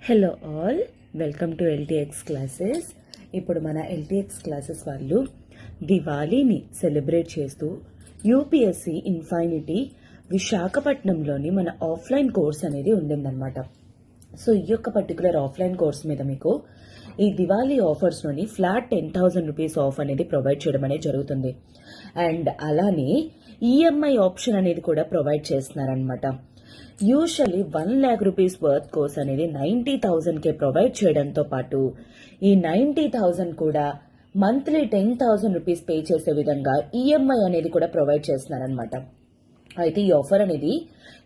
Hello all, welcome to LTX classes. ఇప్పుడు మన LTX classes వాళ్ళు దివాళీని సెలబ్రేట్ చేస్తూ యూపీఎస్సీ ఇన్ఫైనిటీ విశాఖపట్నంలోని మన ఆఫ్లైన్ కోర్స్ అనేది ఉండిందనమాట. సో ఈ యొక్క పర్టికులర్ ఆఫ్లైన్ కోర్స్ మీద మీకు ఈ దివాళీ ఆఫర్స్లోని ఫ్లాట్ 10,000 రూపీస్ ఆఫ్ అనేది ప్రొవైడ్ చేయడం అనేది జరుగుతుంది. అండ్ అలానే ఈఎంఐ ఆప్షన్ అనేది కూడా ప్రొవైడ్ చేస్తున్నారనమాట. Usually 1 lakh rupees worth course అనేది 90,000కే ప్రొవైడ్ చేయడంతో పాటు ఈ 90,000 కూడా మంత్లీ 10,000 రూపీస్ పే చేసే విధంగా ఈఎంఐ అనేది కూడా ప్రొవైడ్ చేస్తున్నారనమాట. అయితే ఈ ఆఫర్ అనేది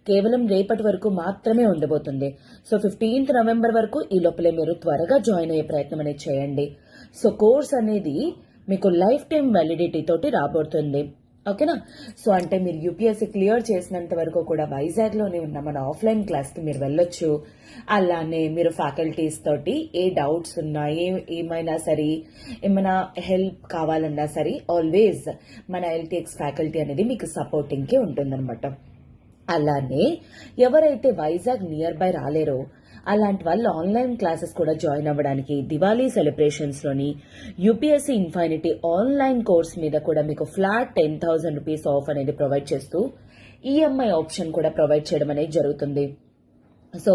కేవలం రేపటి వరకు మాత్రమే ఉండబోతుంది. సో 15th నవంబర్ వరకు ఈ లోపలే మీరు త్వరగా జాయిన్ అయ్యే ప్రయత్నం అనేది చేయండి. సో కోర్స్ అనేది మీకు లైఫ్ టైం వ్యాలిడిటీ తోటి రాబోతుంది. ఓకేనా? సో అంటే మీరు యూపీఎస్సీ క్లియర్ చేసినంత వరకు కూడా వైజాగ్లోనే ఉన్న మన ఆఫ్లైన్ క్లాస్కి మీరు వెళ్ళొచ్చు. అలానే మీరు ఫ్యాకల్టీస్ తోటి ఏ డౌట్స్ ఉన్నా, ఏమైనా సరే, ఏమైనా హెల్ప్ కావాలన్నా సరే ఆల్వేస్ మన LTX ఫ్యాకల్టీ అనేది మీకు సపోర్టింగ్కి ఉంటుందన్నమాట. అలానే ఎవరైతే వైజాగ్ నియర్ బై రాలేరో అలాంటి వాళ్ళు ఆన్లైన్ క్లాసెస్ కూడా జాయిన్ అవ్వడానికి దివాళీ సెలబ్రేషన్స్లోని యూపీఎస్సీ ఇన్ఫైనిటీ ఆన్లైన్ కోర్స్ మీద కూడా మీకు ఫ్లాట్ 10,000 రూపీస్ ఆఫ్ అనేది ప్రొవైడ్ చేస్తూ ఈఎంఐ ఆప్షన్ కూడా ప్రొవైడ్ చేయడం అనేది జరుగుతుంది. సో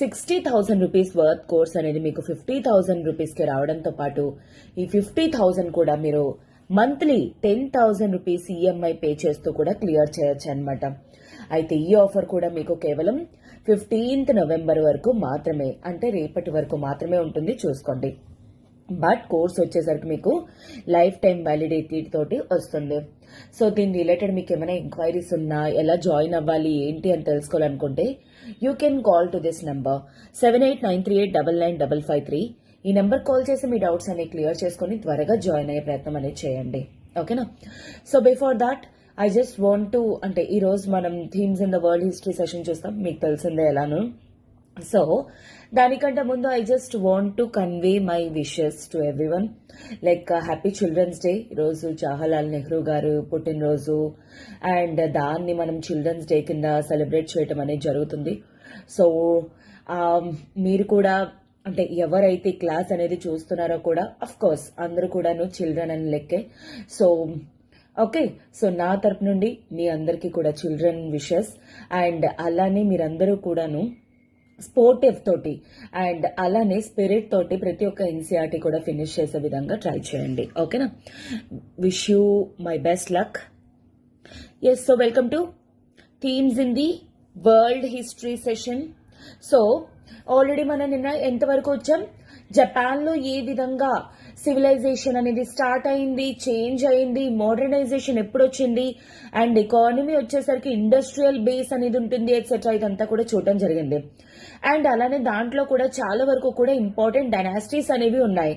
60,000 రూపీస్ వర్త్ కోర్స్ అనేది మీకు 50,000 రూపీస్కి రావడంతో పాటు ఈ 50,000 కూడా మీరు మంత్లీ 10,000 రూపీస్ ఈఎంఐ పే చేస్తూ కూడా క్లియర్ చేయొచ్చు అనమాట. అయితే ఈ ఆఫర్ కూడా మీకు కేవలం 15th నవంబర్ వరకు మాత్రమే, అంటే రేపటి వరకు మాత్రమే ఉంటుంది, చూసుకోండి. బట్ కోర్స్ వచ్చేసరికి మీకు లైఫ్ టైం వ్యాలిడిటీ తోటి వస్తుంది. సో దీని రిలేటెడ్ మీకు ఏమైనా ఎంక్వైరీస్ ఉన్నా, ఎలా జాయిన్ అవ్వాలి ఏంటి అని తెలుసుకోవాలనుకుంటే you can call to this number 7893899553. ఈ నెంబర్ కాల్ చేసి మీ డౌట్స్ అనేవి క్లియర్ చేసుకుని త్వరగా జాయిన్ అయ్యే ప్రయత్నం అనేది చేయండి. ఓకేనా? So before that I just want to, అంటే ఈ రోజు మనం themes in the world history session చూస్తాం, మీకు తెలిసిందే ఎలాను. సో దానికంటే ముందు I just want to convey my wishes to everyone. Like happy children's day. ఈరోజు జవహర్లాల్ నెహ్రూ గారు పుట్టినరోజు, అండ్ దాన్ని మనం చిల్డ్రన్స్ డే కింద సెలబ్రేట్ చేయటం అనేది జరుగుతుంది. సో మీరు కూడా, అంటే ఎవరైతే క్లాస్ అనేది చూస్తున్నారో కూడా అఫ్ కోర్స్ అందరూ కూడాను చిల్డ్రన్ అని లెక్కే. సో ఓకే, సో నా తరపు నుండి మీ అందరికీ కూడా చిల్డ్రన్ విషెస్. అండ్ అలానే మీరందరూ కూడాను స్పోర్టివ్ తోటి అండ్ అలానే స్పిరిట్ తోటి ప్రతి ఒక్క ఎన్సీఆర్టీ కూడా ఫినిష్ చేసే విధంగా ట్రై చేయండి. ఓకేనా? Wish you my best luck. Yes, so welcome to themes in the world history session. So already మనం నిన్న ఎంతవరకు వచ్చాం? జపాన్ లో ఏ విధంగా సివిలైజేషన్ అనేది స్టార్ట్ అయింది, చేంజ్ అయింది, మోడర్నైజేషన్ ఎప్పుడు వచ్చింది, అండ్ ఎకానమీ వచ్చేసరికి ఇండస్ట్రియల్ బేస్ అనేది ఉంటుంది, ఎట్సెట్రా. ఇదంతా కూడా చూడటం జరిగింది. అండ్ అలానే దాంట్లో కూడా చాలా వరకు కూడా ఇంపార్టెంట్ డైనాసిటీస్ అనేవి ఉన్నాయి.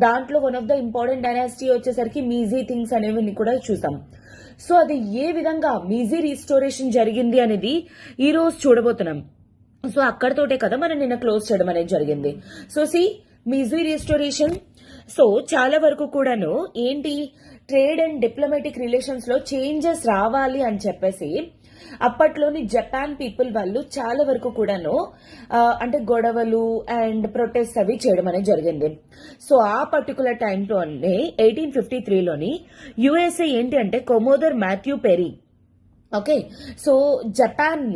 దాంట్లో one of the important dynasty వచ్చేసరికి మీజీ థింగ్స్ అనేవి కూడా చూసాం. సో అది ఏ విధంగా మీజీ రీస్టోరేషన్ జరిగింది అనేది ఈ రోజు చూడబోతున్నాం. సో అక్కడతోటే కదా మనం నిన్న క్లోజ్ చేయడం అనేది జరిగింది. So మీజీ restoration. సో చాలా వరకు కూడాను ఏంటి, ట్రేడ్ అండ్ డిప్లొమాటిక్ రిలేషన్స్ లో చేంజెస్ రావాలి అని చెప్పేసి అప్పట్లోని జపాన్ పీపుల్ వాళ్ళు చాలా వరకు కూడాను అంటే గొడవలు అండ్ ప్రొటెస్ట్ అవి చేయడం అనేది జరిగింది. సో ఆ పర్టికులర్ టైంలోనే 1853లోని యుఎస్ఏ ఏంటి అంటే Commodore Matthew Perry, okay, so Japan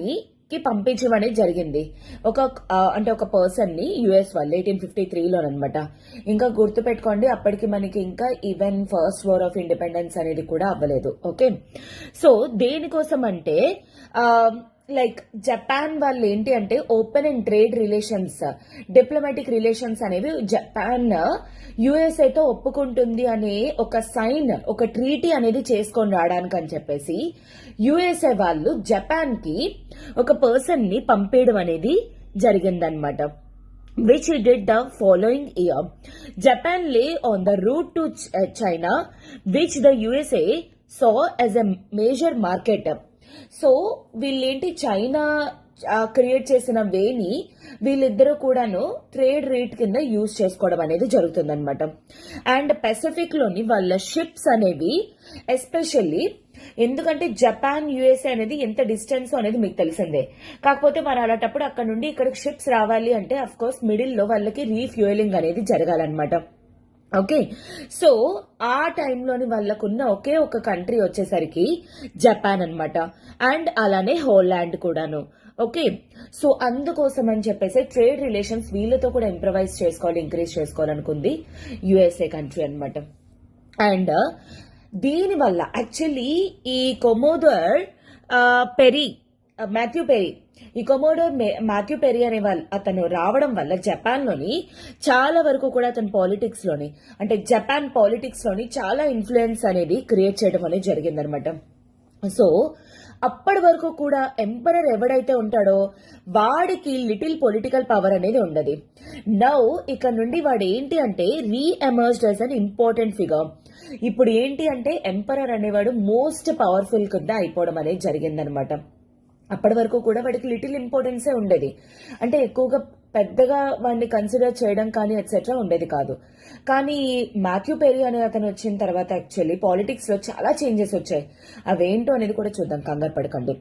కి పంపించడం అనేది జరిగింది. ఒక పర్సన్ ని యుఎస్ వాళ్ళు 1853లోనమాట. ఇంకా గుర్తు పెట్టుకోండి, అప్పటికి మనకి ఇంకా even first war of independence అనేది కూడా అవ్వలేదు. ఓకే, సో దేనికోసం అంటే లైక్ జపాన్ వాళ్ళు ఏంటి అంటే open and trade relations, diplomatic relations అనేవి జపాన్ యుఎస్ఏతో ఒప్పుకుంటుంది అనే ఒక సైన్, ఒక ట్రీటీ అనేది చేసుకొని రావడానికి అని చెప్పేసి యుఎస్ఏ వాళ్ళు జపాన్ కి ఒక పర్సన్ ని పంపేయడం అనేది జరిగిందనమాట. which he did the following year. Japan lay on the route to China, which the USA saw as a major market. So వీళ్ళేంటి, చైనా క్రియేట్ చేసిన వేని వీళ్ళిద్దరూ కూడాను ట్రేడ్ రేట్ కింద యూజ్ చేసుకోవడం అనేది జరుగుతుందన్నమాట. అండ్ పెసిఫిక్ లోని వాళ్ళ షిప్స్ అనేవి ఎస్పెషల్లీ, ఎందుకంటే జపాన్ యుఎస్ఏ అనేది ఎంత డిస్టెన్స్ అనేది మీకు తెలిసిందే. కాకపోతే మరి అలాంటప్పుడు అక్కడ నుండి ఇక్కడికి షిప్స్ రావాలి అంటే అఫ్ కోర్స్ మిడిల్ లో వాళ్ళకి రీఫ్యూయలింగ్ అనేది జరగాలన్నమాట. ఓకే, సో ఆ టైంలోని వాళ్ళకున్న ఒకే ఒక కంట్రీ వచ్చేసరికి జపాన్ అన్నమాట. అండ్ అలానే హోలాండ్ కూడాను. ఓకే, సో అందుకోసం అని చెప్పేసి ట్రేడ్ రిలేషన్స్ వీళ్ళతో కూడా ఇంప్రవైజ్ చేసుకోవాలి, ఇంక్రీజ్ చేసుకోవాలనుకుంది యుఎస్ఏ కంట్రీ అన్నమాట. అండ్ దీనివల్ల యాక్చువల్లీ ఈ కొమోడోర్ పెరీ మాథ్యూ పెరీ ఈ కొమోడోర్ మాథ్యూ పెరీ అనే అతను రావడం వల్ల జపాన్ లోని చాలా వరకు కూడా అతను పాలిటిక్స్ లోని అంటే జపాన్ పాలిటిక్స్ లోని చాలా ఇన్ఫ్లుయెన్స్ అనేది క్రియేట్ చేయడం అనేది జరిగిందనమాట. సో అప్పటి వరకు కూడా ఎంపరర్ ఎవడైతే ఉంటాడో వాడికి లిటిల్ పొలిటికల్ పవర్ అనేది ఉండదు. నౌ ఇక్కడ నుండి వాడు ఏంటి అంటే రీఎమర్జ్డ్ యాజ్ అన్ ఇంపార్టెంట్ ఫిగర్. ఇప్పుడు ఏంటి అంటే ఎంపరర్ అనేవాడు మోస్ట్ పవర్ఫుల్ కింద అయిపోవడం అనేది జరిగిందనమాట. అప్పటి వరకు కూడా వాడికి లిటిల్ ఇంపార్టెన్సే ఉండేది, అంటే ఎక్కువగా పెద్దగా వాడిని కన్సిడర్ చేయడం కానీ ఎట్సెట్రా ఉండేది కాదు. కానీ మాథ్యూ పెరీ అనే అతను వచ్చిన తర్వాత యాక్చువల్లీ పాలిటిక్స్ లో చాలా చేంజెస్ వచ్చాయి. అవేంటో అనేది కూడా చూద్దాం, కంగారు పడకండి.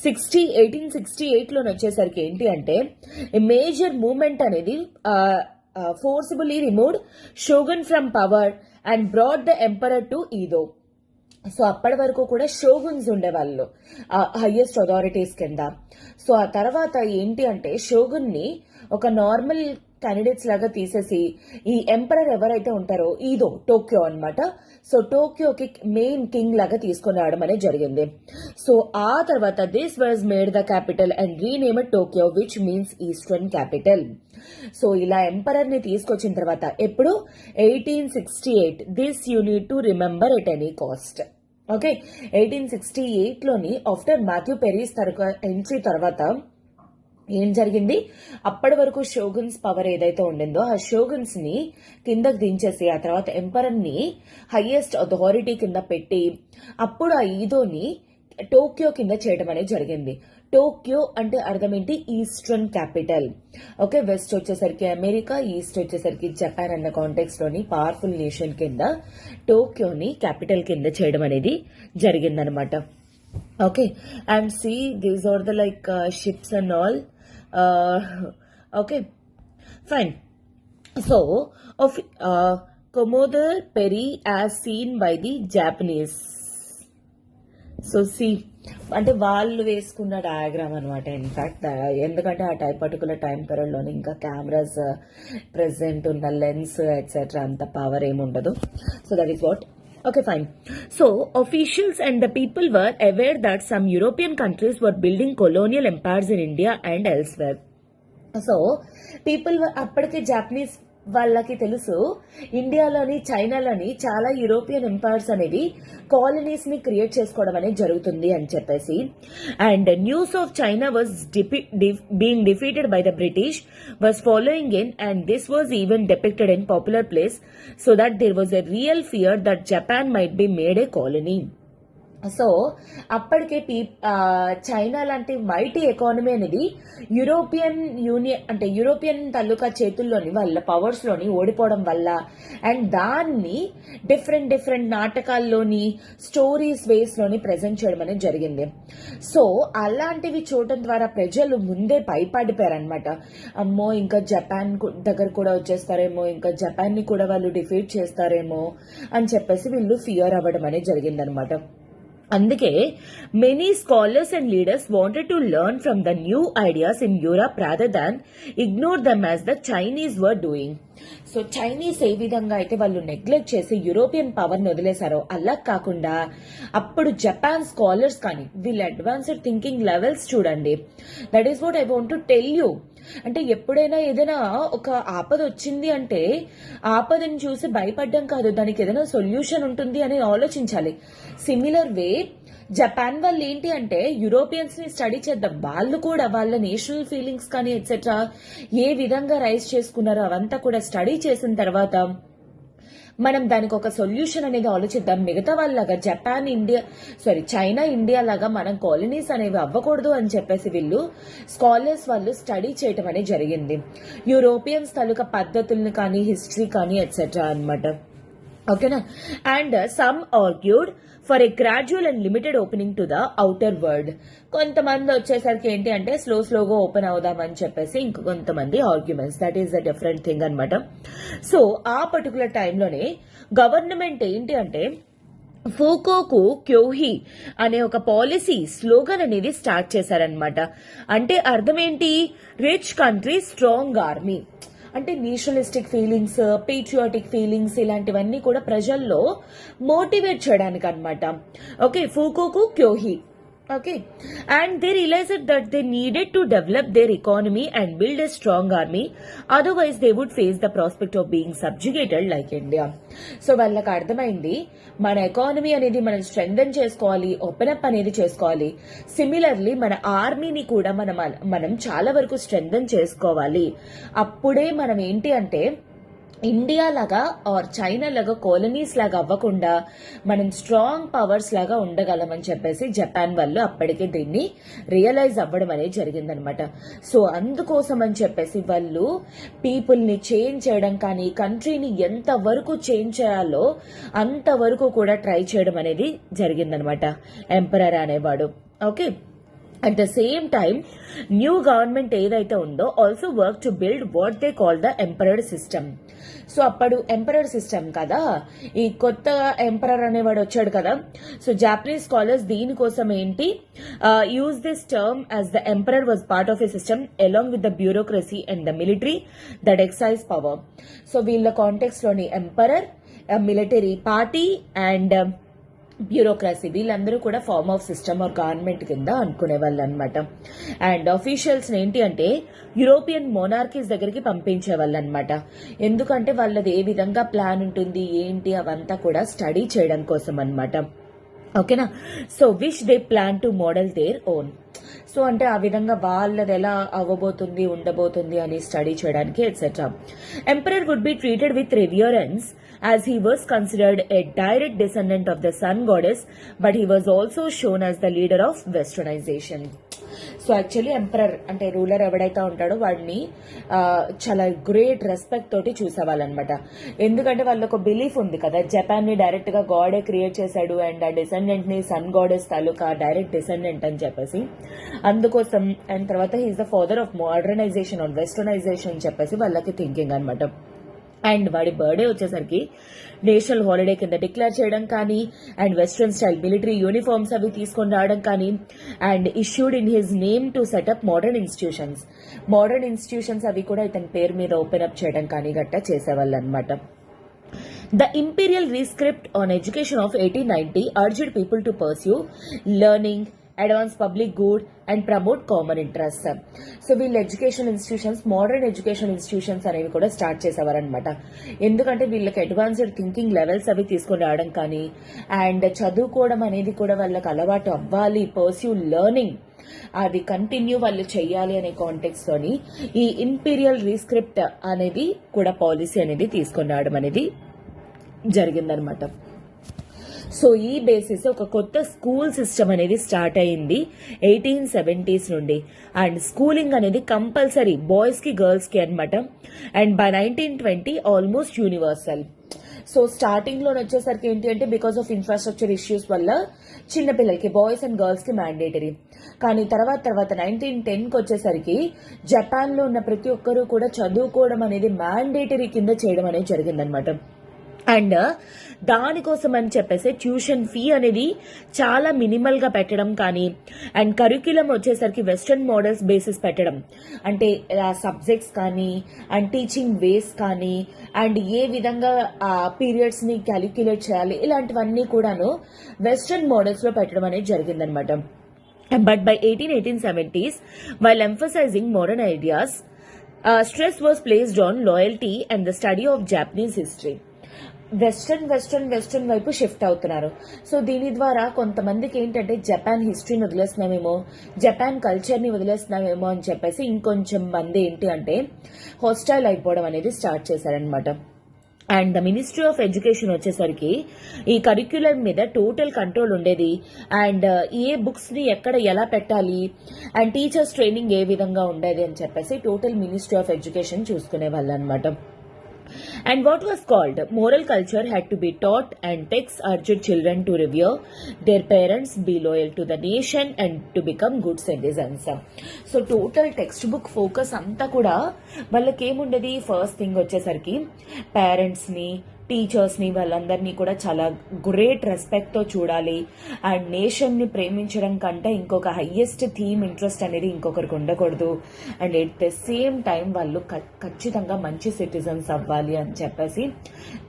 1868 లోనే వచ్చేసరికి ఏంటి అంటే మేజర్ మూవ్మెంట్ అనేది forcibly removed shogun from power and brought the emperor to Edo. So అప్పటి వరకు కూడా షోగున్స్ ఉండేవాళ్ళు హైయెస్ట్ అథారిటీస్ కింద. సో ఆ తర్వాత ఏంటి అంటే షోగున్ ని ఒక నార్మల్ క్యాండిడేట్స్ లాగా తీసేసి ఈ ఎంపరర్ ఎవరైతే ఉంటారో ఈదో టోక్యో అన్నమాట. సో టోక్యోకి మెయిన్ కింగ్ లాగా తీసుకొని రావడం అనేది జరిగింది. సో ఆ తర్వాత this was made the capital and renamed Tokyo which means eastern capital. So ఇలా ఎంపరర్ ని తీసుకొచ్చిన తర్వాత ఎప్పుడు 1868 this you need to remember at any cost. Okay, 1868 లోని ఆఫ్టర్ మాథ్యూ పెరీస్ ఎంట్రీ తర్వాత ఏం జరిగింది, అప్పటి వరకు షోగున్స్ పవర్ ఏదైతే ఉండిందో ఆ షోగున్స్ ని కిందకు దించేసి ఆ తర్వాత ఎంపరర్ ని హైయెస్ట్ అథారిటీ కింద పెట్టి అప్పుడు ఆ ఈదోని టోక్యో కింద చేయడం అనేది జరిగింది. టోక్యో అంటే అర్థం ఏంటి, ఈస్టర్న్ క్యాపిటల్. ఓకే, వెస్ట్ వచ్చేసరికి అమెరికా, ఈస్ట్ వచ్చేసరికి జపాన్ అన్న కాంటెక్స్ట్ లోని పవర్ఫుల్ నేషన్ కింద టోక్యోని క్యాపిటల్ కింద చేయడం అనేది జరిగిందనమాట. Okay, and see these are the like ships and all. Okay, fine. So of Commodore Perry as seen by the Japanese. So see అంటే వాళ్ళు వేసుకున్న డయాగ్రామ్ అనమాట. ఇన్ఫాక్ట్ ఎందుకంటే ఆ పర్టికులర్ టైం పీరియడ్ లోని ఇంకా కెమెరాస్ ప్రెసెంట్ ఉన్న లెన్స్ ఎట్సెట్రా అంత పవర్ ఏముండదు. So that is what. Okay, fine. So, officials and the people were aware that some European countries were building colonial empires in India and elsewhere. So, people were అప్పటికే Japanese వాళ్ళకి తెలుసు ఇండియాలోని చైనాలోని చాలా European empires అనేవి కాలనీస్ ని create చేసుకోవడం అనేది జరుగుతుంది అని చెప్పేసి. And news of China was being defeated by the British was following in and this was even depicted in popular plays so that there was a real fear that Japan might be made a colony. So అప్పటికే China లాంటి mighty economy అనేది European union అంటే European తాలూకా చేతుల్లోని వాళ్ళ powers లోని ఓడిపోవడం వల్ల అండ్ దాన్ని డిఫరెంట్ నాటకాల్లోని స్టోరీస్ వేస్ లోని ప్రెజెంట్ చేయడం అనేది జరిగింది. సో అలాంటివి చూడటం ద్వారా ప్రజలు ముందే భయపడిపోయారనమాట. అమ్మో ఇంకా జపాన్ దగ్గర కూడా వచ్చేస్తారేమో, ఇంకా జపాన్ ని కూడా వాళ్ళు డిఫీట్ చేస్తారేమో అని చెప్పేసి వీళ్ళు ఫియర్ అవ్వడం అనేది జరిగిందనమాట. అందుకే many scholars and leaders wanted to learn from the new ideas in Europe rather than ignore them as the Chinese were doing. So Chinese ఏ విధంగా అయితే వాళ్ళు నెగ్లెక్ట్ చేసి యూరోపియన్ పవర్ ని వదిలేశారో అలా కాకుండా అప్పుడు జపాన్ స్కాలర్స్ కానీ వీళ్ళ అడ్వాన్స్డ్ థింకింగ్ లెవెల్స్ చూడండి. That is what I want to tell you. అంటే ఎప్పుడైనా ఏదైనా ఒక ఆపద వచ్చింది అంటే ఆపదని చూసి భయపడడం కాదు, దానికి ఏదైనా సొల్యూషన్ ఉంటుంది అని ఆలోచించాలి. సిమిలర్ వే జపాన్ వాళ్ళు ఏంటి అంటే యూరోపియన్స్ ని స్టడీ చేద్దాం, వాళ్ళు కూడా వాళ్ళ నేషనల్ ఫీలింగ్స్ కానీ ఎట్సెట్రా ఏ విధంగా రైజ్ చేసుకున్నారో అవంతా కూడా స్టడీ చేసిన తర్వాత మనం దానికి ఒక సొల్యూషన్ అనేది ఆలోచిద్దాం. మిగతా వాళ్ళలాగా చైనా ఇండియా లాగా మనం కాలనీస్ అనేవి అవ్వకూడదు అని చెప్పేసి వీళ్ళు స్కాలర్స్ వాళ్ళు స్టడీ చేయటం అనేది జరిగింది. యూరోపియన్స్ తాలూకా పద్ధతుల్ని కానీ హిస్టరీ కానీ ఎట్సెట్రా అన్నమాట. ఓకేనా. And some argued for a gradual and limited opening to the outer world. కొంతమంది వచ్చేసరికి ఏంటి అంటే స్లోగా ఓపెన్ అవుదామని చెప్పేసి ఇంకొంతమంది arguments. That is the different thing అనమాట. సో ఆ పర్టికులర్ టైంలోనే గవర్నమెంట్ ఏంటి అంటే ఫూకోకు క్యోహి అనే ఒక పాలసీ స్లోగన్ అనేది స్టార్ట్ చేశారనమాట. అంటే అర్థం ఏంటి? Rich country strong army. అంటే నేషనలిస్టిక్ ఫీలింగ్స్, పేట్రియాటిక్ ఫీలింగ్స్ ఇలాంటివన్నీ కూడా ప్రజల్లో మోటివేట్ చేయడానికి అనమాట. Okay, ఫూకోకు క్యోహి. Okay, and they realized that they needed to develop their economy and build a strong army, otherwise they would face the prospect of being subjugated like India. So వాళ్ళకి అర్థమైంది మన economy అనేది మనం strengthen చేసుకోవాలి, open up అనేది చేసుకోవాలి. Similarly మన ఆర్మీని కూడా మనం చాలా వరకు స్ట్రెంగ్థెన్ చేసుకోవాలి. అప్పుడే మనం ఏంటి అంటే ఇండియా లాగా ఆర్ చైనా లాగా కాలనీస్ లాగా అవ్వకుండా మనం స్ట్రాంగ్ పవర్స్ లాగా ఉండగలమని చెప్పేసి జపాన్ వాళ్ళు అప్పటికే దీన్ని రియలైజ్ అవ్వడం అనేది జరిగిందనమాట. సో అందుకోసం అని చెప్పేసి వాళ్ళు పీపుల్ ని చేంజ్ చేయడం కానీ కంట్రీని ఎంత వరకు చేంజ్ చేయాలో అంతవరకు కూడా ట్రై చేయడం అనేది జరిగిందనమాట ఎంపరర్ అనేవాడు. Okay, at the same time new government ఏదైతే ఉందో also work to build what they call the emperor system. So అప్పుడు ఎంపరర్ సిస్టమ్ కదా, ఈ కొత్త ఎంపరర్ అనేవాడు వచ్చాడు కదా. సో జాపనీస్ స్కాలర్స్ దీనికోసం ఏంటి use this term as the emperor was part of a system along with the bureaucracy and the military that exercise power. So వీళ్ళ కాంటెక్స్ట్ లోని emperor, military party and bureaucracy వీళ్ళందరూ కూడా form of system or government కింద అనుకునే వాళ్ళు అనమాట. And officials ఏంటి అంటే యూరోపియన్ మోనార్కీస్ దగ్గరికి పంపించేవాళ్ళు అనమాట. ఎందుకంటే వాళ్ళది ఏ విధంగా ప్లాన్ ఉంటుంది ఏంటి అవంతా కూడా స్టడీ చేయడం కోసం అనమాట. ఓకేనా. So which they plan to model their own. So అంటే ఆ విధంగా వాళ్ళది ఎలా అవ్వబోతుంది ఉండబోతుంది అని స్టడీ చేయడానికి etcetera. Emperor would be treated with reverence as he was considered a direct descendant of the sun goddess, but he was also shown as the leader of westernization. So actually emperor అంటే ruler ఎవడైతే ఉంటాడో వాడిని చాలా great respect తోటి చూసేవాళ్ళనమాట. ఎందుకంటే వాళ్ళకు ఒక belief ఉంది కదా, జపాన్ ని డైరెక్ట్ గా గాడే క్రియేట్ చేశాడు అండ్ ఆ డిసెండెంట్ ని సన్ గాడెస్ తాలూకా డైరెక్ట్ డిసెండెంట్ అని చెప్పేసి అందుకోసం. అండ్ తర్వాత he is the father of modernisation or westernisation అని చెప్పేసి వాళ్ళకి థింకింగ్ అనమాట. అండ్ వాడి బర్త్డే వచ్చేసరికి నేషనల్ హాలిడే కింద డిక్లేర్ చేయడం కానీ and western style military uniforms అవి తీసుకొని రావడం కానీ and issued in his name to set up modern institutions అవి కూడా ఇతని పేరు మీద ఓపెన్ అప్ చేయడం కానీ గట్టా చేసేవాళ్ళు అనమాట. The Imperial Rescript on Education of 1890 urged people to pursue learning, advance public good and promote common interests. So వీళ్ళు education institutions, modern education institutions అనేవి కూడా స్టార్ట్ చేసేవారనమాట. ఎందుకంటే వీళ్ళకి అడ్వాన్స్డ్ థింకింగ్ లెవెల్స్ అవి తీసుకొని రావడం కానీ అండ్ చదువుకోవడం అనేది కూడా వాళ్ళకి అలవాటు అవ్వాలి, పర్స్యూ లెర్నింగ్ అది కంటిన్యూ వాళ్ళు చెయ్యాలి అనే కాంటెక్స్ట్ తోని ఈ ఇంపీరియల్ రీస్క్రిప్ట్ అనేది కూడా పాలసీ అనేది తీసుకొని రావడం అనేది జరిగిందనమాట. సో ఈ బేసిస్ ఒక కొత్త స్కూల్ సిస్టమ్ అనేది స్టార్ట్ అయింది 1870s నుండి. అండ్ స్కూలింగ్ అనేది కంపల్సరీ బాయ్స్ కి గర్ల్స్ కి అనమాట. And by 1920 almost universal. So starting లో వచ్చేసరికి ఏంటి అంటే బికాస్ ఆఫ్ ఇన్ఫ్రాస్ట్రక్చర్ ఇష్యూస్ వల్ల చిన్నపిల్లలకి బాయ్స్ అండ్ గర్ల్స్ కి మ్యాండేటరీ. కానీ తర్వాత 1910కి వచ్చేసరికి జపాన్ లో ఉన్న ప్రతి ఒక్కరూ కూడా చదువుకోవడం అనేది మ్యాండేటరీ కింద చేయడం అనేది జరిగిందనమాట. అండ్ దానికోసం అని చెప్పేసి ట్యూషన్ ఫీ అనేది చాలా మినిమల్ గా పెట్టడం కానీ అండ్ కరిక్యులం వచ్చేసరికి వెస్టర్న్ మోడల్స్ బేసిస్ పెట్టడం. అంటే సబ్జెక్ట్స్ కానీ అండ్ టీచింగ్ వేస్ కానీ అండ్ ఏ విధంగా పీరియడ్స్ ని క్యాలిక్యులేట్ చేయాలి ఇలాంటివన్నీ కూడాను వెస్టర్న్ మోడల్స్ లో పెట్టడం అనేది జరిగిందనమాట. But by 1870s, while emphasizing modern ideas, stress was placed on loyalty and the study of Japanese history. Western వైపు షిఫ్ట్ అవుతున్నారు. సో దీని ద్వారా కొంతమందికి ఏంటంటే జపాన్ హిస్టరీని వదిలేస్తున్నామేమో, జపాన్ కల్చర్ ని వదిలేస్తున్నామేమో అని చెప్పేసి ఇంకొంచెం మంది ఏంటి అంటే హాస్టైల్ అయిపోవడం అనేది స్టార్ట్ చేశారనమాట. And the ministry of education వచ్చేసరికి ఈ కరిక్యులం మీద టోటల్ కంట్రోల్ ఉండేది. అండ్ ఏ బుక్స్ ని ఎక్కడ ఎలా పెట్టాలి అండ్ టీచర్స్ ట్రైనింగ్ ఏ విధంగా ఉండేది అని చెప్పేసి టోటల్ మినిస్ట్రీ ఆఫ్ ఎడ్యుకేషన్ చూసుకునే వాళ్ళు అనమాట. And what was called moral culture had to be taught, and texts urged children to revere their parents, be loyal to the nation and to become good citizens. So total textbook focus అంతా కూడా వాళ్ళకి ఏముండేది, first thing వచ్చేసరికి parents ని teachers ని వాళ్ళందరినీ కూడా చాలా great respect తో చూడాలి. అండ్ నేషన్ ని ప్రేమించడం కంటే ఇంకొక హైయెస్ట్ థీమ్ ఇంట్రెస్ట్ అనేది ఇంకొకరికి ఉండకూడదు. And at the same time వాళ్ళు ఖచ్చితంగా మంచి సిటిజన్స్ అవ్వాలి అని చెప్పేసి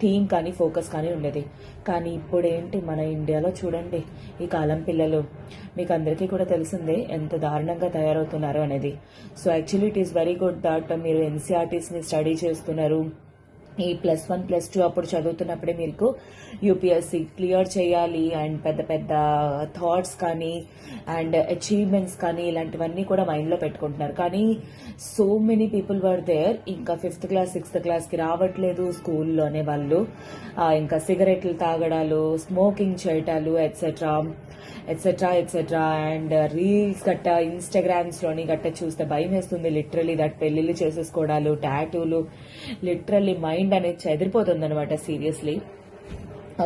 థీమ్ కానీ ఫోకస్ కానీ ఉండేది. కానీ ఇప్పుడు ఏంటి, మన ఇండియాలో చూడండి ఈ కాలం పిల్లలు, మీకు అందరికీ కూడా తెలిసిందే ఎంత దారుణంగా తయారవుతున్నారు అనేది. So actually it is very good that మీరు ఎన్సీఆర్టీస్ ని స్టడీ చేస్తున్నారు. ఈ +1 +2 అప్పుడు చదువుతున్నప్పుడే మీకు యూపీఎస్సీ క్లియర్ చేయాలి అండ్ పెద్ద పెద్ద థాట్స్ కానీ అండ్ అచీవ్మెంట్స్ కానీ ఇలాంటివన్నీ కూడా మైండ్లో పెట్టుకుంటున్నారు. కానీ so many people were there ఇంకా 5th క్లాస్ 6th క్లాస్కి రావట్లేదు స్కూల్లోనే వాళ్ళు. ఇంకా సిగరెట్లు తాగడాలు, స్మోకింగ్ చేయటాలు etcetera etcetera etcetera. And reels గట్ట ఇన్స్టాగ్రామ్స్ లోని గట్ట చూస్తే భయం వేస్తుంది లిటరలీ దట్ పెళ్లిళ్ళు చేసేసుకోవడాలు, టాటూలు, లిటరలీ మైండ్ అనేది చెదిరిపోతుంది అనమాట సీరియస్లీ.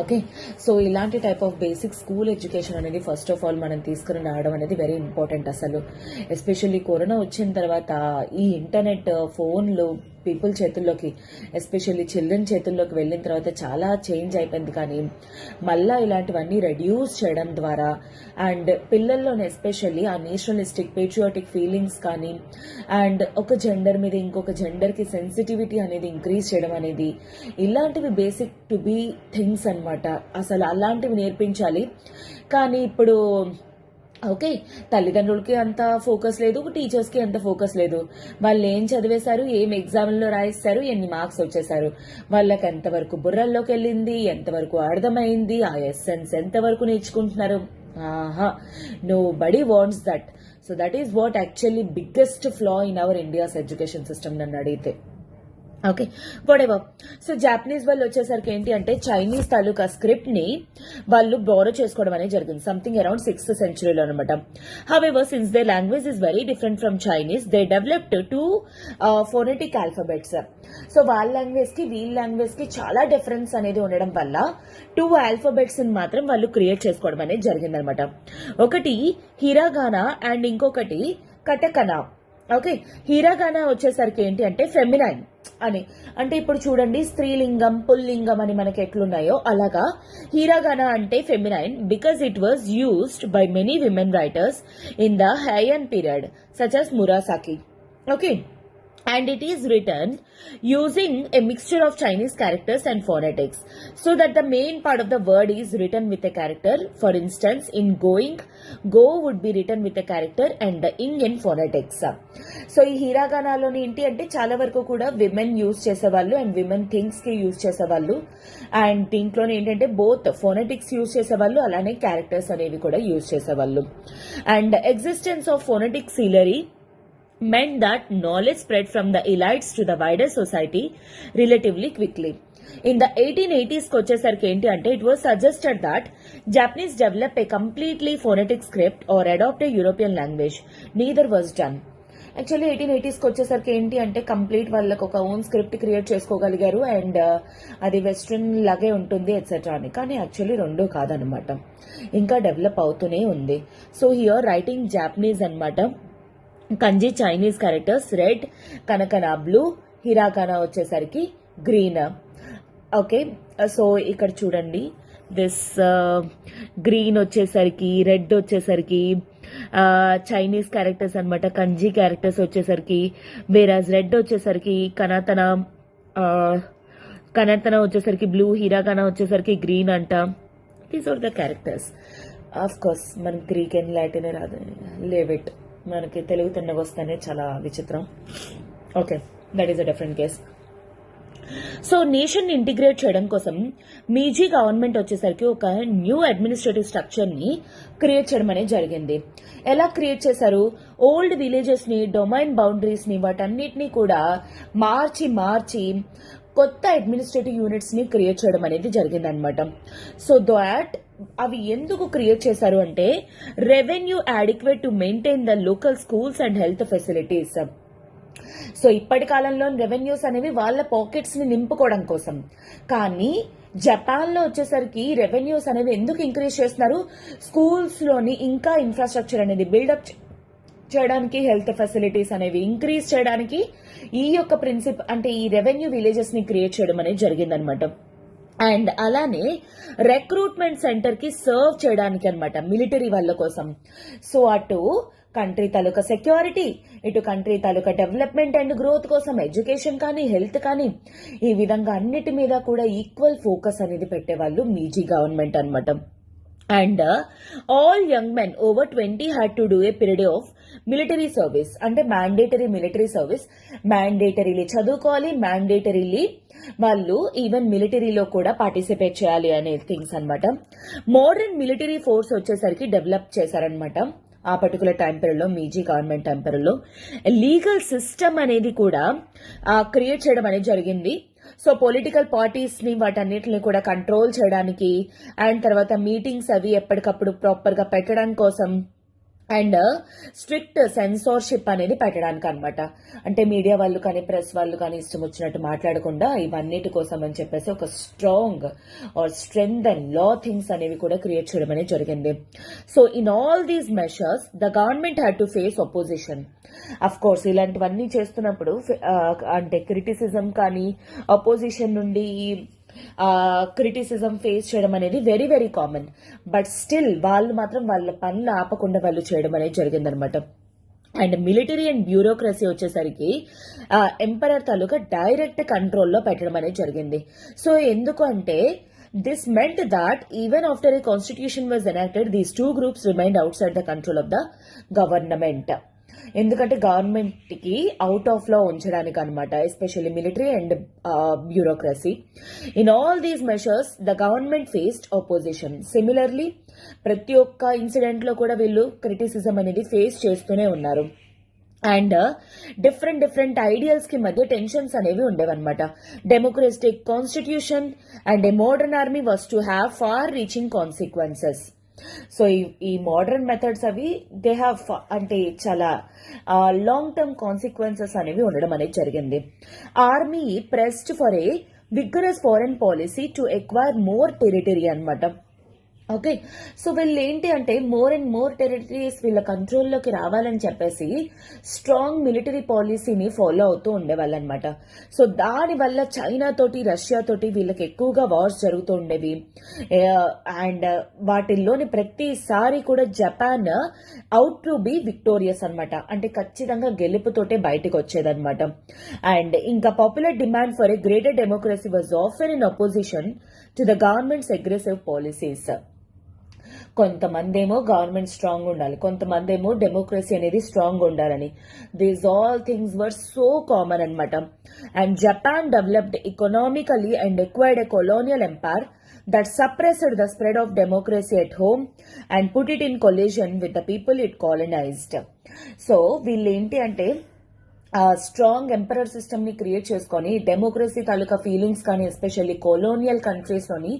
ఓకే, సో ఇలాంటి type of basic school education అనేది ఫస్ట్ ఆఫ్ ఆల్ మనం తీసుకుని రావడం అనేది వెరీ ఇంపార్టెంట్. అసలు ఎస్పెషల్లీ కరోనా వచ్చిన తర్వాత ఈ ఇంటర్నెట్, ఫోన్లు పీపుల్ చేతుల్లోకి, ఎస్పెషల్లీ చిల్డ్రన్ చేతుల్లోకి వెళ్ళిన తర్వాత చాలా చేంజ్ అయిపోయింది. కానీ మళ్ళా ఇలాంటివన్నీ రెడ్యూస్ చేయడం ద్వారా అండ్ పిల్లల్లోనే ఎస్పెషల్లీ ఆ నేషనలిస్టిక్ పేట్రియాటిక్ ఫీలింగ్స్ కానీ అండ్ ఒక జెండర్ మీద ఇంకొక జెండర్కి సెన్సిటివిటీ అనేది ఇంక్రీజ్ చేయడం అనేది ఇలాంటివి బేసిక్ టు బీ థింగ్స్ అనమాట. అసలు అలాంటివి నేర్పించాలి. కానీ ఇప్పుడు ఓకే, తల్లిదండ్రులకి అంత ఫోకస్ లేదు, టీచర్స్కి అంత ఫోకస్ లేదు. వాళ్ళు ఏం చదివేశారు, ఏం ఎగ్జామ్లో రాయిస్తారు, ఎన్ని మార్క్స్ వచ్చేసారు, వాళ్ళకి ఎంతవరకు బుర్రల్లోకి వెళ్ళింది, ఎంతవరకు అర్థమైంది, ఆ ఎస్సెన్స్ ఎంతవరకు నేర్చుకుంటున్నారు. Nobody wants that. So that is what actually biggest flaw in our India's education system నన్ను అడిగితే. Okay, whatever. సో జాపనీస్ వాళ్ళు వచ్చేసరికి ఏంటి అంటే చైనీస్ తాలూకా స్క్రిప్ట్ ని వాళ్ళు బోరో చేసుకోవడం అనేది జరిగింది సంథింగ్ అరౌండ్ 6th century అనమాట. However since they language is very different from Chinese, they developed 2 phonetic alphabets. So వాళ్ళ లాంగ్వేజ్ కి వీళ్ళ లాంగ్వేజ్ కి చాలా డిఫరెన్స్ అనేది ఉండడం వల్ల 2 ఆల్ఫాబెట్స్ మాత్రం వాళ్ళు క్రియేట్ చేసుకోవడం అనేది జరిగిందనమాట. ఒకటి హిరాగానా అండ్ ఇంకొకటి కటకనా. ఓకే, హిరాగానా వచ్చేసరికి ఏంటి అంటే ఫెమినైన్ అని, అంటే ఇప్పుడు చూడండి స్త్రీలింగం పుల్లింగం అని మనకి ఎట్లున్నాయో అలాగా హిరాగానా అంటే feminine because it was used by many women writers in the Heian period such as Murasaki. Okay, and it is written using a mixture of Chinese characters and phonetics, so that the main part of the word is written with a character. For instance, in going, go would be written with a character and the ing in phonetics. So ఈ హిరాగానాలోని ఏంటి అంటే చాలా వరకు కూడా women use చేసేవాళ్ళు and women things కి use చేసేవాళ్ళు. And దీంట్లోనే ఏంటంటే బోత్ ఫోనెటిక్స్ యూజ్ చేసేవాళ్ళు అలానే క్యారెక్టర్స్ అనేవి కూడా యూజ్ చేసేవాళ్ళు. And existence of phonetic syllabary meant that knowledge spread from the elites to the wider society relatively quickly. In the 1880s కి వచ్చేసరికి ఏంటి అంటే it was suggested that Japanese develop a completely phonetic script or adopt a European language. Neither was done. Actually 1880s కి వచ్చేసరికి ఏంటి అంటే complete వాళ్ళకి ఒక ఓన్ స్క్రిప్ట్ క్రియేట్ చేసుకోగలిగారు అండ్ అది వెస్ట్రన్ లాగే ఉంటుంది ఎట్సెట్రా అని. కానీ యాక్చువల్లీ రెండూ కాదనమాట, ఇంకా డెవలప్ అవుతూనే ఉంది. సో హియర్ రైటింగ్ జాపనీస్ అనమాట, kanji Chinese characters red, katakana blue, hiragana వచ్చేసరికి గ్రీన్. ఓకే, సో ఇక్కడ చూడండి దిస్ గ్రీన్ వచ్చేసరికి రెడ్ వచ్చేసరికి చైనీస్ క్యారెక్టర్స్ అనమాట, కంజీ క్యారెక్టర్స్ వచ్చేసరికి, వేరాజ్ రెడ్ వచ్చేసరికి కనతన వచ్చేసరికి బ్లూ, హిరాకానా వచ్చేసరికి గ్రీన్ అంట. These are the characters. Of course మనకి గ్రీక్ అండ్ లాటిన్ రాదు, లేవిట్ మనకి తెలుగు తిన్నగా వస్తేనే చాలా విచిత్రం. Okay, that is a different case. So nation integrate చేయడం కోసం మీజీ గవర్నమెంట్ వచ్చేసరికి ఒక న్యూ అడ్మినిస్ట్రేటివ్ స్ట్రక్చర్ ని క్రియేట్ చేయడం అనేది జరిగింది. ఎలా క్రియేట్ చేశారు, ఓల్డ్ విలేజెస్ ని, డొమైన్ బౌండరీస్ ని, వాటన్నిటినీ కూడా మార్చి కొత్త అడ్మినిస్ట్రేటివ్ యూనిట్స్ ని క్రియేట్ చేయడం అనేది జరిగిందనమాట. సో దాట్ అవి ఎందుకు క్రియేట్ చేశారు అంటే revenue adequate to maintain the local schools and health facilities. So ఇప్పటి కాలంలో రెవెన్యూస్ అనేవి వాళ్ళ పాకెట్స్ ని నింపుకోవడం కోసం. కానీ జపాన్ లో వచ్చేసరికి రెవెన్యూస్ అనేవి ఎందుకు ఇంక్రీజ్ చేస్తున్నారు, స్కూల్స్ లోని ఇంకా ఇన్ఫ్రాస్ట్రక్చర్ అనేది బిల్డప్ చేయడానికి, హెల్త్ ఫెసిలిటీస్ అనేవి ఇంక్రీజ్ చేయడానికి ఈ యొక్క అంటే ఈ రెవెన్యూ విలేజెస్ ని క్రియేట్ చేయడం అనేది జరిగిందనమాట. అండ్ అలానే రిక్రూట్మెంట్ సెంటర్ కి సర్వ్ చేయడానికి అనమాట, మిలిటరీ వాళ్ళ కోసం. సో అటు కంట్రీ తాలూకా సెక్యూరిటీ, ఇటు country taluka development and growth కోసం ఎడ్యుకేషన్ కానీ, హెల్త్ కానీ, ఈ విధంగా అన్నిటి మీద కూడా ఈక్వల్ ఫోకస్ అనేది పెట్టేవాళ్ళు మీజీ గవర్నమెంట్ అనమాట. And all young men over 20 had to do a period of military service. అంటే మ్యాండేటరీ మిలిటరీ సర్వీస్, మ్యాండేటరీలీ చదువుకోవాలి, మ్యాండేటరీలీ వాళ్ళు ఈవెన్ మిలిటరీలో కూడా పార్టిసిపేట్ చేయాలి అనే థింగ్స్ అనమాట. మోడర్న్ మిలిటరీ ఫోర్స్ వచ్చేసరికి డెవలప్ చేశారనమాట ఆ పర్టికులర్ టైం పీరియడ్ లో, మీజీ గవర్నమెంట్ టైం పీరియడ్ లో. లీగల్ సిస్టమ్ అనేది కూడా క్రియేట్ చేయడం అనేది జరిగింది. సో పొలిటికల్ పార్టీస్ ని వాటన్నిటిని కూడా కంట్రోల్ చేయడానికి, అండ్ తర్వాత మీటింగ్స్ అవి ఎప్పటికప్పుడు ప్రాపర్ గా పెట్టడానికి కోసం, అండ్ స్ట్రిక్ట్ సెన్సార్షిప్ అనేది పెట్టడానికి అనమాట. అంటే మీడియా వాళ్ళు కానీ, ప్రెస్ వాళ్ళు కానీ ఇష్టం వచ్చినట్టు మాట్లాడకుండా ఇవన్నిటి కోసం అని చెప్పేసి ఒక strong or strength and law things అనేవి కూడా క్రియేట్ చేయడం అనేది జరిగింది. So in all these measures the government had to face opposition. Of course ఇలాంటివన్నీ చేస్తున్నప్పుడు అంటే క్రిటిసిజం కానీ, అపోజిషన్ నుండి క్రిటిసిజం ఫేస్ చేయడం అనేది very very common. But still వాళ్ళు మాత్రం వాళ్ళ పనులు ఆపకుండా వాళ్ళు చేయడం అనేది జరిగిందనమాట. అండ్ మిలిటరీ అండ్ బ్యూరోక్రసీ వచ్చేసరికి ఎంపరర్ తాలూకా డైరెక్ట్ కంట్రోల్లో పెట్టడం అనేది జరిగింది. సో ఎందుకు అంటే this meant that even after a constitution was enacted these two groups remained outside the control of the government. ఎందుకంటే గవర్నమెంట్ కి అవుట్ ఆఫ్ లో ఉంచడానికి అనమాట, especially military and bureaucracy. In all these measures the government faced opposition. Similarly ప్రతి ఒక్క incident లో కూడా వీళ్ళు క్రిటిసిజం అనేది ఫేస్ చేస్తూనే ఉన్నారు. అండ్ డిఫరెంట్ ఐడియల్స్ కి మధ్య టెన్షన్స్ అనేవి ఉండేవన్నమాట. Democratic constitution and a modern army was to have far reaching consequences. So ఈ మోడర్న్ మెథడ్స్ అవి దే హ్యావ్ అంటే చాలా లాంగ్ టర్మ్ కాన్సిక్వెన్సెస్ అనేవి ఉండడం అనేది జరిగింది. Army pressed for a vigorous foreign policy to acquire more territory అనమాట. Okay, so వీళ్ళు ఏంటి అంటే మోర్ అండ్ మోర్ టెరిటరీస్ వీళ్ళ కంట్రోల్లోకి రావాలని చెప్పేసి స్ట్రాంగ్ మిలిటరీ పాలసీని ఫాలో అవుతూ ఉండేవాళ్ళు అనమాట. సో దానివల్ల చైనా తోటి, రష్యా తోటి వీళ్ళకి ఎక్కువగా వార్స్ జరుగుతూ ఉండేవి. అండ్ వాటిల్లోని ప్రతిసారి కూడా Japan out to be victorious అనమాట, అంటే ఖచ్చితంగా గెలుపుతోటే బయటకు వచ్చేదన్నమాట. అండ్ ఇంకా popular demand for a greater democracy was often in opposition to the government's aggressive policies. కొంతమంది ఏమో గవర్నమెంట్ స్ట్రాంగ్ ఉండాలి, కొంతమంది ఏమో డెమోక్రసీ అనేది స్ట్రాంగ్ ఉండాలని. These all things were so common అనమాట. And Japan developed economically and acquired a colonial empire that suppressed the spread of democracy at home and put it in collision with the people it colonized. So వీళ్ళు ఏంటి అంటే strong emperor system ని create చేసుకొని democracy తాలూకా feelings కానీ especially colonial countries లోని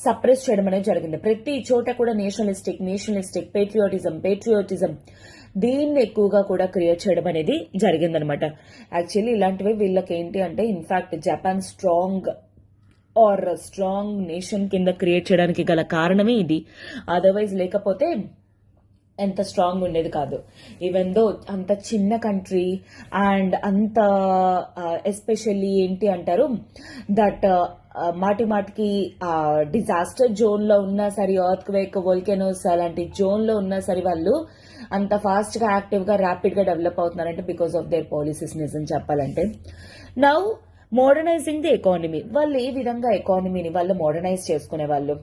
suppress చేయడం అనేది జరిగింది. ప్రతి చోట కూడా నేషనలిస్టిక్ పేట్రియాటిజం దీన్ని ఎక్కువగా కూడా క్రియేట్ చేయడం అనేది జరిగిందనమాట. యాక్చువల్లీ ఇలాంటివి వీళ్ళకి ఏంటి అంటే ఇన్ఫాక్ట్ జపాన్ స్ట్రాంగ్ నేషన్ కింద క్రియేట్ చేయడానికి గల కారణమే ఇది. అదర్వైజ్ లేకపోతే ఎంత స్ట్రాంగ్ ఉండేది కాదు. ఈవెన్ దో అంత చిన్న కంట్రీ అండ్ అంత ఎస్పెషల్లీ ఏంటి అంటారు దట్ మాటికి డిజాస్టర్ జోన్ లో ఉన్నా సరే, ఎర్త్ క్వేక్, వోల్కెనోస్ అలాంటి జోన్ లో ఉన్నా సరే వాళ్ళు అంత ఫాస్ట్ గా యాక్టివ్ గా ర్యాపిడ్ గా డెవలప్ అవుతున్నారంటే బికాస్ ఆఫ్ దేర్ పాలసీస్. నిజం చెప్పాలంటే నౌ మోడర్నైజింగ్ ది ఎకానమీ. వాళ్ళు ఏ విధంగా ఎకానమీని వాళ్ళు మోడర్నైజ్ చేసుకునే వాళ్ళు,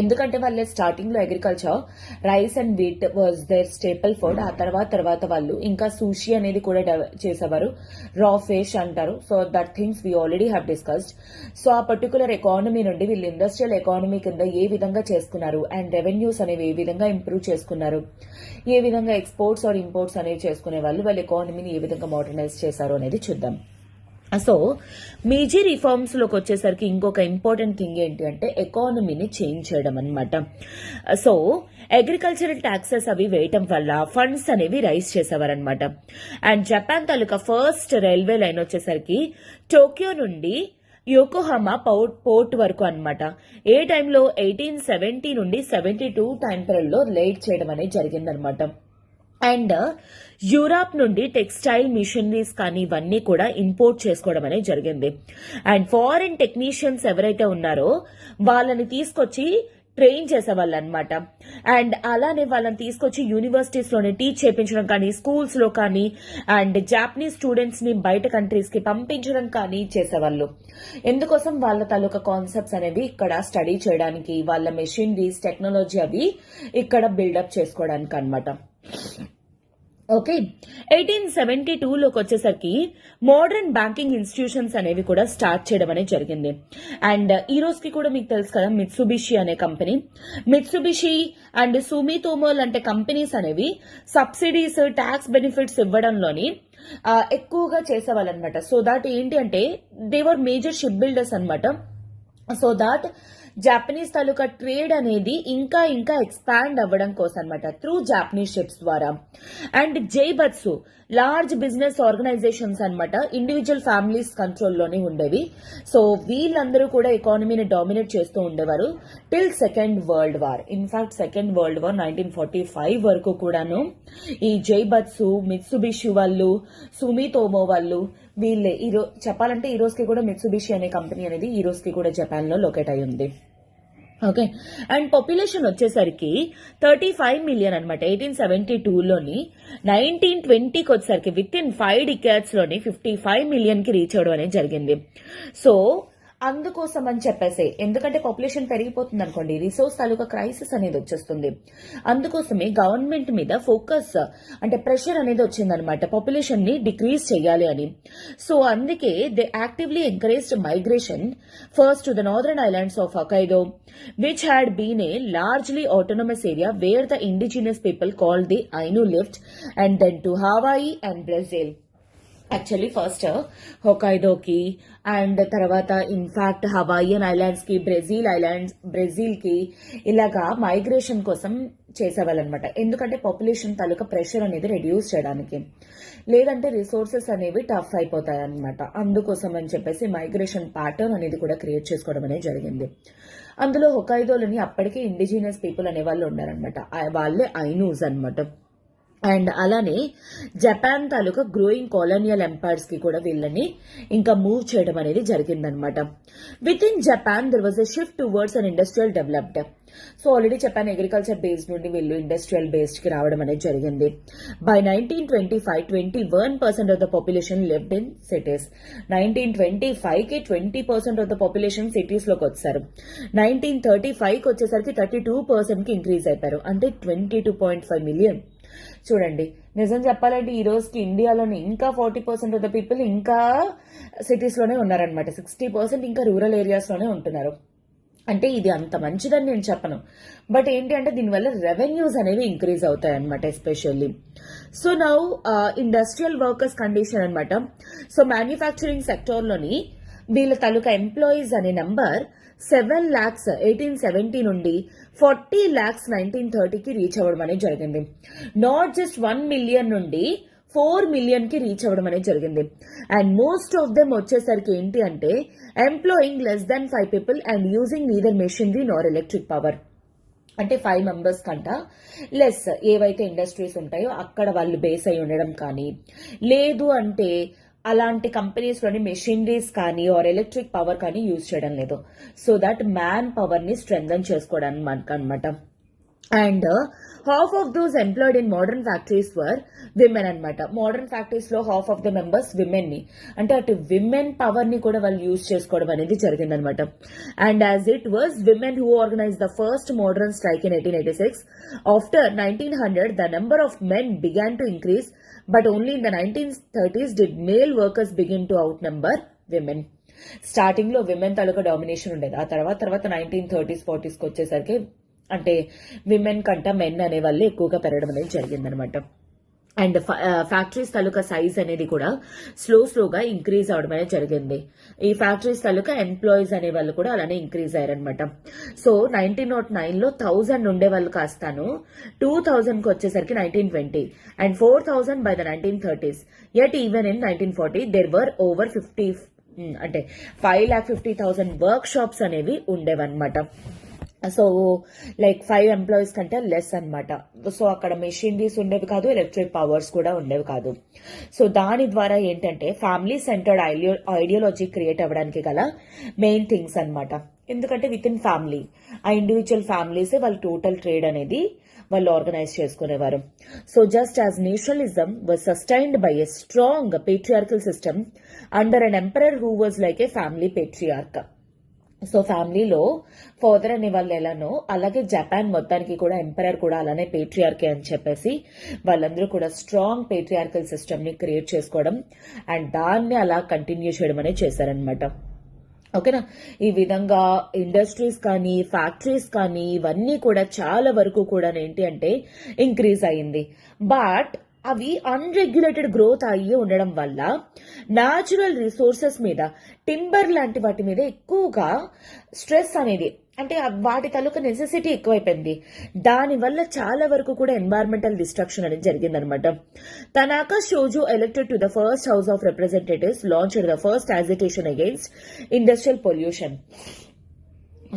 ఎందుకంటే వాళ్ళ స్టార్టింగ్ లో agriculture, rice and wheat was their staple food. ఆ తర్వాత వాళ్ళు ఇంకా సూషి అనేది కూడా చేసేవారు, రా ఫిష్ అంటారు. So that things we already have discussed. So ఆ పర్టికులర్ ఎకానమీ నుండి వీళ్ళు ఇండస్ట్రియల్ ఎకానమీ కింద ఏ విధంగా చేసుకున్నారు అండ్ రెవెన్యూస్ అనేవి ఏ విధంగా ఇంప్రూవ్ చేసుకున్నారు, ఏ విధంగా ఎక్స్పోర్ట్స్ ఆర్ ఇంపోర్ట్స్ అనేవి చేసుకునే వాళ్ళు వాళ్ళ ఎకానమీని ఏ విధంగా మోడర్నైజ్ చేశారు అనేది చూద్దాం. సో మేజర్ రిఫార్మ్స్ లోకి వచ్చేసరికి ఇంకొక ఇంపార్టెంట్ థింగ్ ఏంటి అంటే ఎకానమీని చేంజ్ చేయడం అనమాట. సో అగ్రికల్చరల్ ట్యాక్సెస్ అవి వేయటం వల్ల ఫండ్స్ అనేవి రైజ్ చేసేవారనమాట. అండ్ జపాన్ తాలూకా ఫస్ట్ రైల్వే లైన్ వచ్చేసరికి టోక్యో నుండి యోకోహామా పోర్ట్ వరకు అన్నమాట. ఏ టైంలో 1870 నుండి 72 టైం పీరియడ్ లో లేట్ చేయడం అనేది జరిగిందనమాట. అండ్ యూరాప్ నుండి టెక్స్టైల్ మిషనరీస్ కానీ ఇవన్నీ కూడా ఇంపోర్ట్ చేసుకోవడం అనేది జరిగింది. అండ్ ఫారిన్ టెక్నీషియన్స్ ఎవరైతే ఉన్నారో వాళ్ళని తీసుకొచ్చి ట్రైన్ చేసేవాళ్ళు అనమాట. అండ్ అలానే వాళ్ళని తీసుకొచ్చి యూనివర్సిటీస్ లోనే టీచ్ చేయించడం కానీ, స్కూల్స్ లో కానీ, అండ్ జాపనీస్ స్టూడెంట్స్ ని బయట కంట్రీస్ కి పంపించడం కానీ చేసేవాళ్ళు. ఎందుకోసం వాళ్ళ తాలూకా కాన్సెప్ట్స్ అనేవి ఇక్కడ స్టడీ చేయడానికి, వాళ్ళ మెషినరీస్ టెక్నాలజీ అవి ఇక్కడ బిల్డప్ చేసుకోవడానికి అనమాట. ఓకే, 1872లోకి వచ్చేసరికి మోడర్న్ బ్యాంకింగ్ ఇన్స్టిట్యూషన్స్ అనేవి కూడా స్టార్ట్ చేయడం అనేది జరిగింది. అండ్ ఈ రోజుకి కూడా మీకు తెలుసు కదా మిత్సుబిషి అనే కంపెనీ, మిత్సుబిషి అండ్ సుమితోమో లాంటి కంపెనీస్ అనేవి సబ్సిడీస్ ట్యాక్స్ బెనిఫిట్స్ ఇవ్వడంలోని ఎక్కువగా చేసేవాళ్ళనమాట. సో దాట్ ఏంటి అంటే దేవర్ మేజర్ షిప్ బిల్డర్స్ అనమాట. So that Japanese taluka trade అనేది ఇంకా ఇంకా ఎక్స్పాండ్ అవ్వడం కోసం అనమాట త్రూ జాపనీస్ షిప్స్ ద్వారా. అండ్ జైబత్సు లార్జ్ బిజినెస్ ఆర్గనైజేషన్స్ అనమాట, ఇండివిజువల్ ఫ్యామిలీస్ కంట్రోల్లోనే ఉండేవి. సో వీళ్ళందరూ కూడా ఎకానమీని డామినేట్ చేస్తూ ఉండేవారు till second world war. In fact second world war 1945 వరకు కూడాను ఈ జైబత్సు, మిత్సుబిషి వాళ్ళు, సుమితోమో వాళ్ళు వీళ్ళే చెప్పాలంటే ఈ రోజుకి కూడా మిత్సుబిషి అనే కంపెనీ అనేది ఈ రోజుకి కూడా జపాన్ లో లొకేట్ అయి ఉంది. ఓకే, అండ్ పాపులేషన్ వచ్చేసరికి 35 మిలియన్ అనమాట 1872లోని. 1920కి వచ్చేసరికి విత్ ఇన్ 5 డికేడ్స్ లోని 55 మిలియన్ కి రీచ్ అవడం అనేది జరిగింది. సో అందుకోసం అని చెప్పేసి, ఎందుకంటే పాపులేషన్ పెరిగిపోతుంది అనుకోండి, రిసోర్స్ తాలూకా క్రైసిస్ అనేది వచ్చేస్తుంది. అందుకోసమే గవర్నమెంట్ మీద ఫోకస్ అంటే ప్రెషర్ అనేది వచ్చిందనమాట పాపులేషన్ ని డిక్రీజ్ చేయాలి అని. సో అందుకే they actively encouraged migration first to the northern islands of Hokkaido which had been a largely autonomous area where the indigenous people called the Ainu lived, and then to Hawaii and Brazil. Actually first హొకైడోకి and తర్వాత in fact Hawaiian islands కి, Brazil కి ఇలాగా migration కోసం చేసేవాళ్ళనమాట. ఎందుకంటే population తాలూకా pressure అనేది రెడ్యూస్ చేయడానికి, లేదంటే రిసోర్సెస్ అనేవి టఫ్ అయిపోతాయి అనమాట. అందుకోసం అని చెప్పేసి మైగ్రేషన్ ప్యాటర్న్ అనేది కూడా క్రియేట్ చేసుకోవడం అనేది జరిగింది. అందులో హొకైడోలోని అప్పటికే ఇండిజినియస్ పీపుల్ అనే వాళ్ళు ఉన్నారనమాట, వాళ్ళే ఐనూస్ అనమాట. అండ్ అలానే జపాన్ తాలూకా గ్రోయింగ్ కాలోనియల్ ఎంపైర్స్ కి కూడా వీళ్ళని ఇంకా మూవ్ చేయడం అనేది జరిగిందనమాట. Within Japan there was a shift towards an industrial developed. So already చెప్పాను అగ్రికల్చర్ బేస్డ్ నుండి వీళ్ళు ఇండస్ట్రియల్ బేస్డ్ కి రావడం అనేది జరిగింది. By 1925 21% of the population lived in cities. 1925 కి 20% ఆఫ్ ద పాపులేషన్ సిటీస్ లోకి వచ్చారు. 1935 కి వచ్చేసరికి 32% కి ఇంక్రీజ్ అయిపోయారు, అంటే 22.5 మిలియన్. చూడండి, నిజం చెప్పాలంటే ఈ రోజుకి ఇండియాలోని ఇంకా 40% ఆఫ్ ద పీపుల్ ఇంకా సిటీస్ లోనే ఉన్నారనమాట. 60% ఇంకా రూరల్ ఏరియాస్ లోనే ఉంటున్నారు. అంటే ఇది అంత మంచిదని నేను చెప్పను, బట్ ఏంటి అంటే దీనివల్ల రెవెన్యూస్ అనేవి ఇంక్రీజ్ అవుతాయి అనమాట especially. So now industrial workers condition అనమాట. సో మ్యానుఫ్యాక్చరింగ్ సెక్టర్ లోని వీళ్ళ తాలూకా ఎంప్లాయీస్ అనే నంబర్ 7 lakhs 1870 నుండి 40 lakhs 1930కి రీచ్ అవ్వడం అనేది జరిగింది. నాట్ జస్ట్ 1 మిలియన్ నుండి 4 మిలియన్ కి రీచ్ అవ్వడం అనేది జరిగింది. అండ్ మోస్ట్ ఆఫ్ దెమ్ వచ్చేసరికి ఏంటి అంటే employing less than 5 people and using neither machinery Nar electric power. అంటే 5 మెంబర్స్ కంట లెస్ ఏవైతే ఇండస్ట్రీస్ ఉంటాయో అక్కడ వాళ్ళు బేస్ అయి ఉండడం కానీ, లేదు అంటే అలాంటి కంపెనీస్ లోని మెషినరీస్ కానీ ఆర్ ఎలక్ట్రిక్ పవర్ కానీ యూజ్ చేయడం లేదు. సో దట్ మ్యాన్ పవర్ ని స్ట్రెంథన్ చేసుకోవడానికి అనమాట. And half of those employed in modern factories were women అనమాట. మోడర్న్ ఫ్యాక్టరీస్ లో half of the members women ని, అంటే అటు విమెన్ పవర్ ని కూడా వాళ్ళు యూజ్ చేసుకోవడం అనేది జరిగిందనమాట. And as it was women who organise the first modern strike in 1886. After 1900 the number of men began to increase, but only in the 1930s did male workers begin to outnumber women. Starting లో women తాలూకా domination ఉండేది. ఆ తర్వాత 1930s 40s కి వచ్చేసరికి అంటే women కంట men అనే వాళ్ళు ఎక్కువగా పెరగడం అనేది జరిగిందనమాట. అండ్ ఫ్యాక్టరీస్ తాలూకా సైజ్ అనేది కూడా స్లోగా ఇంక్రీజ్ అవడం అనేది జరిగింది. ఈ ఫ్యాక్టరీస్ తాలూకా ఎంప్లాయీస్ అనే వాళ్ళు కూడా అలానే ఇంక్రీజ్ అయ్యారనమాట. సో 1909లో 1000 ఉండే వాళ్ళు కాస్తాను 2000 కి వచ్చేసరికి 1920 and 4000 by the 1930s. Yet even in 1940 there were over 50 అంటే 5,50,000 వర్క్ షాప్స్ అనేవి ఉండేవన్నమాట. సో లైక్ 5 ఎంప్లాయీస్ కంటే లెస్ అన్నమాట. సో అక్కడ మెషినరీస్ ఉండేవి కాదు, ఎలక్ట్రిక్ పవర్స్ కూడా ఉండేవి కాదు. సో దాని ద్వారా ఏంటంటే ఫ్యామిలీ సెంటర్డ్ ఐడియాలజీ క్రియేట్ అవ్వడానికి గల మెయిన్ థింగ్స్ అన్నమాట. ఎందుకంటే విత్ ఇన్ ఫ్యామిలీ ఆ ఇండివిజువల్ ఫ్యామిలీసే వాళ్ళు టోటల్ ట్రేడ్ అనేది వాళ్ళు ఆర్గనైజ్ చేసుకునేవారు. So just as nationalism was sustained by a strong patriarchal system under an emperor who was like a family patriarch. So ఫ్యామిలీలో ఫాదర్ అనే వాళ్ళు ఎలానో అలాగే జపాన్ మొత్తానికి కూడా ఎంపరర్ కూడా అలానే పేట్రియార్కే అని చెప్పేసి వాళ్ళందరూ కూడా స్ట్రాంగ్ పేట్రియార్కల్ సిస్టమ్ ని క్రియేట్ చేసుకోవడం అండ్ దాన్ని అలా కంటిన్యూ చేయడం అనేది చేశారనమాట. ఓకేనా. ఈ విధంగా ఇండస్ట్రీస్ కానీ ఫ్యాక్టరీస్ కానీ ఇవన్నీ కూడా చాలా వరకు కూడా ఏంటి అంటే ఇంక్రీజ్ అయ్యింది. బట్ అవి అన్రెగ్యులేటెడ్ గ్రోత్ అయ్యి ఉండడం వల్ల న్యాచురల్ రిసోర్సెస్ మీద టింబర్ లాంటి వాటి మీద ఎక్కువగా స్ట్రెస్ అనేది అంటే వాటి తాలూకా నెసెసిటీ ఎక్కువైపోయింది. దానివల్ల చాలా వరకు కూడా ఎన్వైరన్మెంటల్ డిస్ట్రక్షన్ అనేది జరిగిందనమాట. Tanaka Shozo elected to the first House of Representatives launched the first agitation against industrial pollution.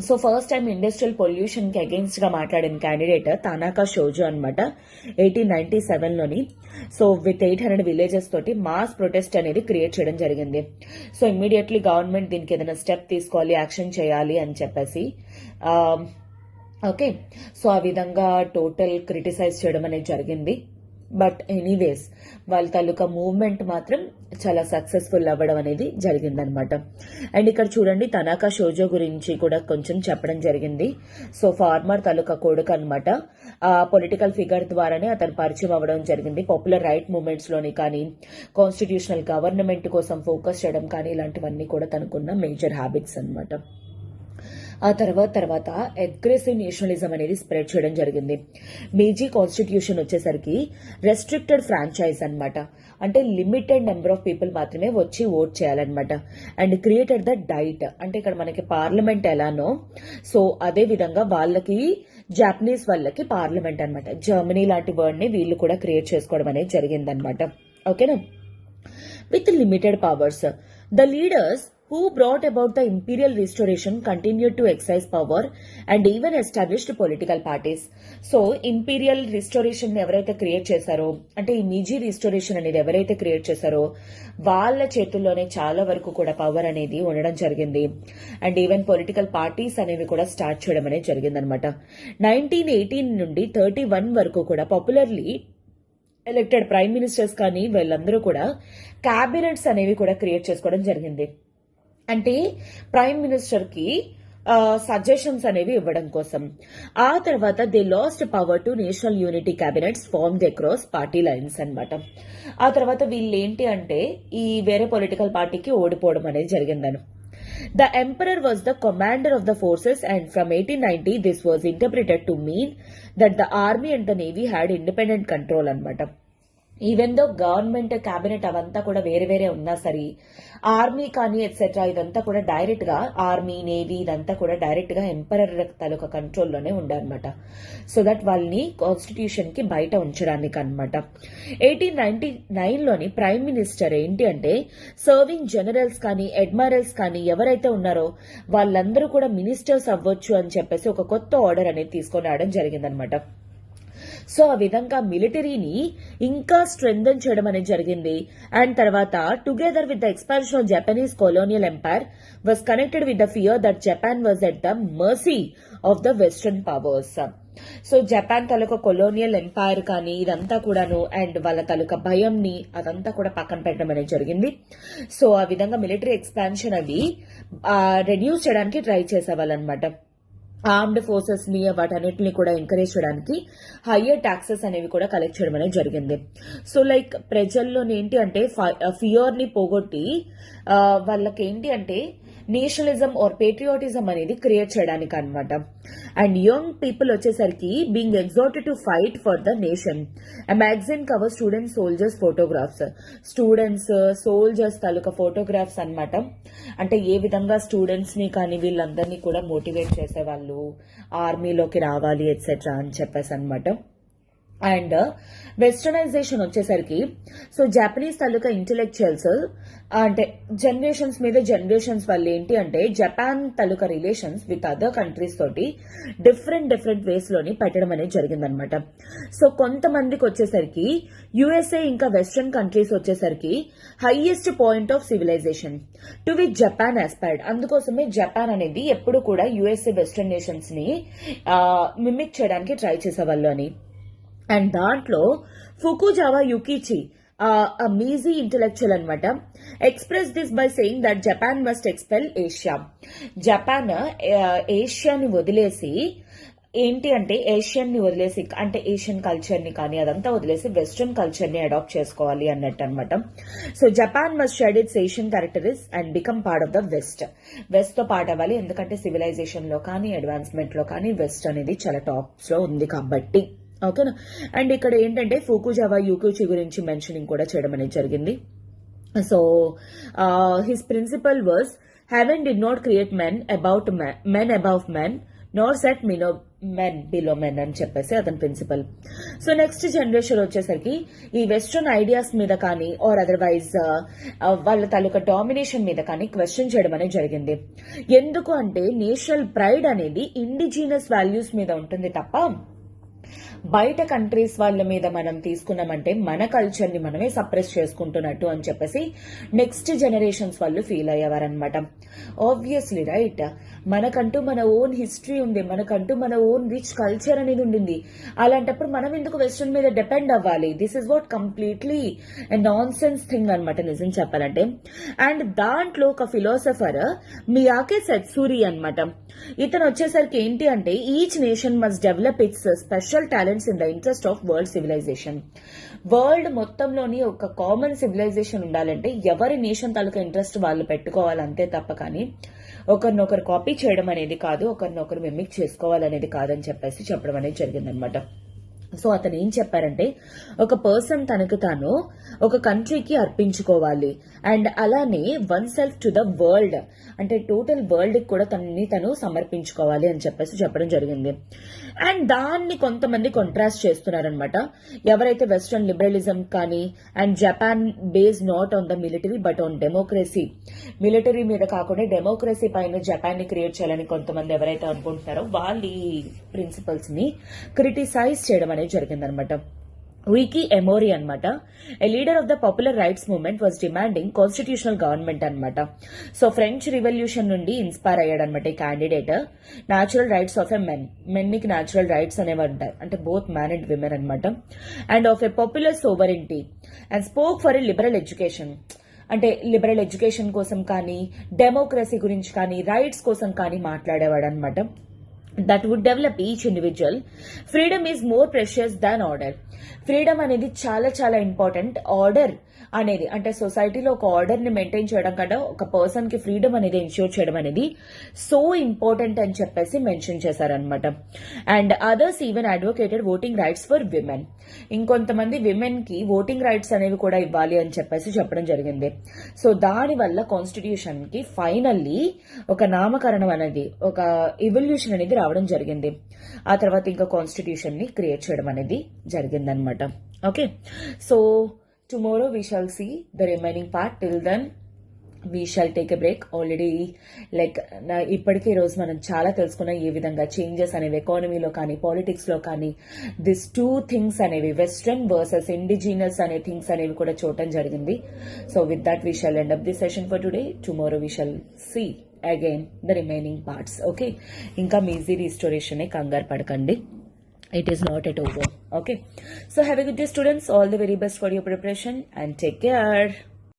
So first time industrial pollution కి అగేన్స్ట్ గా మాట్లాడిన క్యాండిడేట్ తనాకా షోజో అనమాట 1897లోని. సో విత్ 800 విలేజెస్ తోటి మాస్ ప్రొటెస్ట్ అనేది create చేయడం జరిగింది. So immediately government దీనికి ఏదైనా స్టెప్ తీసుకోవాలి, యాక్షన్ చేయాలి అని చెప్పేసి ఓకే. సో ఆ విధంగా టోటల్ క్రిటిసైజ్ చేయడం అనేది జరిగింది. బట్ ఎనీవేస్ వాళ్ళ తాలూకా మూవ్మెంట్ మాత్రం చాలా సక్సెస్ఫుల్ అవ్వడం అనేది జరిగిందనమాట. అండ్ ఇక్కడ చూడండి తనాకా షోజో గురించి కూడా కొంచెం చెప్పడం జరిగింది. సో ఫార్మర్ తాలూకా కొడుకు అనమాట. పొలిటికల్ ఫిగర్ ద్వారానే అతను పరిచయం అవ్వడం జరిగింది. పాపులర్ రైట్ మూవ్మెంట్స్ లోని కానీ కాన్స్టిట్యూషనల్ గవర్నమెంట్ కోసం ఫోకస్ చేయడం కానీ ఇలాంటివన్నీ కూడా తనకున్న మేజర్ హ్యాబిట్స్ అనమాట. ఆ తర్వాత అగ్రెసివ్ నేషనలిజం అనేది స్ప్రెడ్ చేయడం జరిగింది. మేజీ కాన్స్టిట్యూషన్ వచ్చేసరికి రెస్ట్రిక్టెడ్ ఫ్రాంచైజ్ అనమాట. అంటే లిమిటెడ్ నెంబర్ ఆఫ్ పీపుల్ మాత్రమే వచ్చి ఓట్ చేయాలన్నమాట. అండ్ క్రియేటెడ్ ద డైట్ అంటే ఇక్కడ మనకి పార్లమెంట్ ఎలానో సో అదే విధంగా వాళ్ళకి జాపనీస్ వాళ్ళకి పార్లమెంట్ అనమాట. జర్మనీ లాంటి వర్డ్ ని వీళ్ళు కూడా క్రియేట్ చేసుకోవడం అనేది జరిగిందనమాట. ఓకేనా. With limited powers the leaders who brought about the imperial restoration continued to exercise power and even established political parties. So imperial restoration ఎవరైతే క్రియేట్ చేశారో అంటే ఈ మీజీ రిస్టోరేషన్ అనేది ఎవరైతే క్రియేట్ చేశారో వాళ్ళ చేతుల్లోనే చాలా వరకు కూడా పవర్ అనేది ఉండడం జరిగింది. అండ్ ఈవెన్ పొలిటికల్ పార్టీస్ అనేవి కూడా స్టార్ట్ చేయడం అనేది జరిగిందనమాట. 1918 నుండి 31 వరకు కూడా పాపులర్లీ ఎలక్టెడ్ ప్రైమ్ మినిస్టర్స్ కానీ వీళ్ళందరూ కూడా క్యాబినెట్స్ అనేవి కూడా క్రియేట్ చేసుకోవడం జరిగింది. అంటే ప్రైమ్ మినిస్టర్ కి సజెషన్స్ అనేవి ఇవ్వడం కోసం. ఆ తర్వాత they last power to national unity cabinets formed across party lines అనమాట. ఆ తర్వాత వీళ్ళు ఏంటి అంటే ఈ వేరే పొలిటికల్ పార్టీకి ఓడిపోవడం అనేది జరిగిందని. The emperor was the commander of the forces and from 1890 this was interpreted to mean that the army and the navy had independent control అనమాట. ఈవెన్ దో గవర్నమెంట్ క్యాబినెట్ అవంతా కూడా వేరే వేరే ఉన్నా సరే ఆర్మీ కానీ ఎట్సెట్రా ఇదంతా కూడా డైరెక్ట్ గా ఆర్మీ నేవీ ఇదంతా కూడా డైరెక్ట్ గా ఎంపరర్ తాలూకా కంట్రోల్లోనే ఉండనమాట. సో దట్ వాళ్ళని కాన్స్టిట్యూషన్ కి బయట ఉంచడానికి అనమాట. 1899లోని ప్రైమ్ మినిస్టర్ ఏంటి అంటే సర్వింగ్ జనరల్స్ కానీ అడ్మైరల్స్ కానీ ఎవరైతే ఉన్నారో వాళ్ళందరూ కూడా మినిస్టర్స్ అవ్వచ్చు అని చెప్పేసి ఒక కొత్త ఆర్డర్ అనేది తీసుకొని రావడం జరిగిందనమాట. సో ఆ విధంగా మిలిటరీని ఇంకా స్ట్రెంథన్ చేయడం అనేది జరిగింది. అండ్ తర్వాత together with the expansion of Japanese colonial empire was connected with the fear that Japan was at the mercy of the western powers. So Japan తాలూకా కొలోనియల్ ఎంపైర్ కానీ ఇదంతా కూడాను అండ్ వాళ్ళ తాలూకా భయంని అదంతా కూడా పక్కన పెట్టడం అనేది జరిగింది. సో ఆ విధంగా మిలిటరీ ఎక్స్పాన్షన్ అవి రెడ్యూస్ చేయడానికి ట్రై చేసేవాళ్ళనమాట. ఆర్మ్డ్ ఫోర్సెస్ ని వాటన్నిటిని కూడా ఎంకరేజ్ చేయడానికి హయ్యర్ టాక్సెస్ అనేవి కూడా కలెక్ట్ చేయడం అనేది జరిగింది. సో లైక్ ప్రజల్లో ఏంటి అంటే ఫియర్ ని పోగొట్టి వాళ్ళకి ఏంటి అంటే నేషనలిజం ఆర్ పేట్రియాటిజం అనేది క్రియేట్ చేయడానికి అనమాట. అండ్ యంగ్ పీపుల్ వచ్చేసరికి being exhorted to fight for the nation. ఆ magazine cover student soldiers photographs, students soldiers తాలూకా ఫోటోగ్రాఫ్స్ అనమాట. అంటే ఏ విధంగా స్టూడెంట్స్ ని కానీ వీళ్ళందరినీ కూడా మోటివేట్ చేసేవాళ్ళు, ఆర్మీలోకి రావాలి ఎట్సెట్రా అని చెప్పేసి అనమాట. అండ్ వెస్టర్నైజేషన్ వచ్చేసరికి సో జాపనీస్ తాలూకా ఇంటెలెక్చువల్స్ అంటే జనరేషన్స్ మీద జనరేషన్స్ వల్ల ఏంటి అంటే జపాన్ తాలూకా రిలేషన్స్ విత్ అదర్ కంట్రీస్ తోటి డిఫరెంట్ వేస్ లోని పెట్టడం అనేది జరిగిందనమాట. సో కొంతమందికి వచ్చేసరికి యుఎస్ఏ ఇంకా వెస్ట్రన్ కంట్రీస్ వచ్చేసరికి highest point of civilisation to which Japan aspired. అందుకోసమే జపాన్ అనేది ఎప్పుడు కూడా యుఎస్ఏ వెస్ట్రన్ నేషన్స్ ని మిమిక్ చేయడానికి ట్రై చేసేవాళ్ళు అని. అండ్ దాంట్లో ఫుకుజావా యుకిచి మీజీ ఇంటెలెక్చువల్ అనమాట express this by saying that Japan must expel Asia. Japan ఏషియాని వదిలేసి ఏంటి అంటే ఏషియన్ ని వదిలేసి అంటే ఏషియన్ కల్చర్ ని కానీ అదంతా వదిలేసి వెస్ట్రన్ కల్చర్ ని అడాప్ట్ చేసుకోవాలి అన్నట్టు అనమాట. So Japan must shed its Asian characteristics and become part of the West. West తో పార్ట్ అవ్వాలి, ఎందుకంటే సివిలైజేషన్ లో కానీ అడ్వాన్స్మెంట్ లో కానీ వెస్ట్ అనేది చాలా టాప్స్ లో ఉంది కాబట్టి. ఓకేనా. అండ్ ఇక్కడ ఏంటంటే ఫుకుజావా యుకిచి గురించి మెన్షనింగ్ కూడా చేయడం అనేది జరిగింది. So his principle was heaven did not create men above men nor set men below men అని చెప్పేసి అతని ప్రిన్సిపల్. సో నెక్స్ట్ జనరేషన్ వచ్చేసరికి ఈ వెస్ట్రన్ ఐడియాస్ మీద కానీ ఆర్ అదర్వైజ్ వాళ్ళ తాలూకా డామినేషన్ మీద కానీ క్వశ్చన్ చేయడం అనేది జరిగింది. ఎందుకు అంటే నేషనల్ ప్రైడ్ అనేది ఇండిజినస్ వాల్యూస్ మీద ఉంటుంది తప్ప బయట కంట్రీస్ వాళ్ళ మీద మనం తీసుకున్నామంటే మన కల్చర్ ని మనమే సప్రెస్ చేసుకుంటున్నట్టు అని చెప్పేసి నెక్స్ట్ జనరేషన్స్ వాళ్ళు ఫీల్ అయ్యేవారనమాట. ఆబ్వియస్లీ రైట్, మనకంటూ మన ఓన్ హిస్టరీ ఉంది, మనకంటూ మన ఓన్ రిచ్ కల్చర్ అనేది ఉండింది. అలాంటప్పుడు మనం ఎందుకు వెస్ట్రన్ మీద డిపెండ్ అవ్వాలి? This is what completely non sense thing అనమాట నిజం చెప్పాలంటే. అండ్ దాంట్లో ఒక ఫిలాసఫర్ మియాకే సెట్సూరి అనమాట. ఇతను వచ్చేసరికి ఏంటి అంటే each nation must develop its special talents in the interest of world civilization. World మొత్తంలోని ఒక కామన్ సివిలైజేషన్ ఉండాలంటే ఎవరి నేషన్ తాలూకా ఇంట్రెస్ట్ వాళ్ళు పెట్టుకోవాలి అంతే తప్ప కానీ ఒకరినొకరు కాపీ చేయడం అనేది కాదు, ఒకరినొకరు మిమిక్ చేసుకోవాలనేది కాదని చెప్పేసి చెప్పడం అనేది జరిగిందనమాట. సో అతను ఏం చెప్పారంటే ఒక పర్సన్ తనకు తాను ఒక కంట్రీకి అర్పించుకోవాలి అండ్ అలానే one self to the world అంటే టోటల్ వరల్డ్ కూడా తనని తను సమర్పించుకోవాలి అని చెప్పేసి చెప్పడం జరిగింది. అండ్ దాన్ని కొంతమంది కాంట్రాస్ట్ చేస్తున్నారనమాట. ఎవరైతే వెస్ట్రన్ లిబరలిజం కానీ and Japan base not on the military but on democracy, military మీద కాకుండా డెమోక్రసీ పైన జపాన్ ని క్రియేట్ చేయాలని కొంతమంది ఎవరైతే అనుకుంటున్నారో వాళ్ళ ఈ ప్రిన్సిపల్స్ ని క్రిటిసైజ్ చేయడం అనేది జరిగిందనమాట. రికీ ఎమోరీ అనమాట a leader of the popular rights movement was demanding constitutional government అనమాట. సో ఫ్రెంచ్ రివల్యూషన్ నుండి ఇన్స్పైర్ అయ్యాడనమాట ఈ candidate. Natural rights of a men కి న్యాచురల్ రైట్స్ అనేవి ఉంటాయి అంటే బోత్ మ్యాన్ అండ్ విమెన్ అనమాట. And of a popular sovereignty and spoke for a liberal education అంటే లిబరల్ ఎడ్యుకేషన్ కోసం కానీ డెమోక్రసీ గురించి కానీ రైట్స్ కోసం కానీ మాట్లాడేవాడు అనమాట. that would develop each individual. Freedom is more precious than order. Freedom అనేది చాలా చాలా ఇంపార్టెంట్. ఆర్డర్ అనేది అంటే సొసైటీలో ఒక ఆర్డర్ ని మెయింటైన్ చేయడం కన్నా ఒక పర్సన్ కి ఫ్రీడమ్ అనేది ఎన్ష్యూర్ చేయడం అనేది సో ఇంపార్టెంట్ అని చెప్పేసి మెన్షన్ చేశారనమాట. And others even advocated voting rights for women. ఇంకొంతమంది విమెన్ కి ఓటింగ్ రైట్స్ అనేవి కూడా ఇవ్వాలి అని చెప్పేసి చెప్పడం జరిగింది. సో దానివల్ల కాన్స్టిట్యూషన్ కి ఫైనల్లీ ఒక నామకరణం అనేది ఒక ఇవల్యూషన్ అనేది రావడం జరిగింది. ఆ తర్వాత ఇంకా కాన్స్టిట్యూషన్ ని క్రియేట్ చేయడం అనేది జరిగిందనమాట. Okay, so tomorrow we shall see the remaining part. Till then we shall take a break. Already like ఇప్పటికే రోజు మనం చాలా తెలుసుకున్నాం ఏ విధంగా చేంజెస్ అనేవి ఎకానమీలో కానీ పాలిటిక్స్ లో కానీ దిస్ టూ థింగ్స్ అనేవి వెస్ట్రన్ వర్సెస్ ఇండిజినస్ అనే థింగ్స్ అనేవి కూడా చూడటం జరిగింది. So with that we shall end up this session for today. Tomorrow we shall see again the remaining parts. Okay, ఇంకా మీజీ రీస్టోరేషన్ కంగారు పడకండి. It is not at over. Okay, so have a good day students. All the very best for your preparation and take care.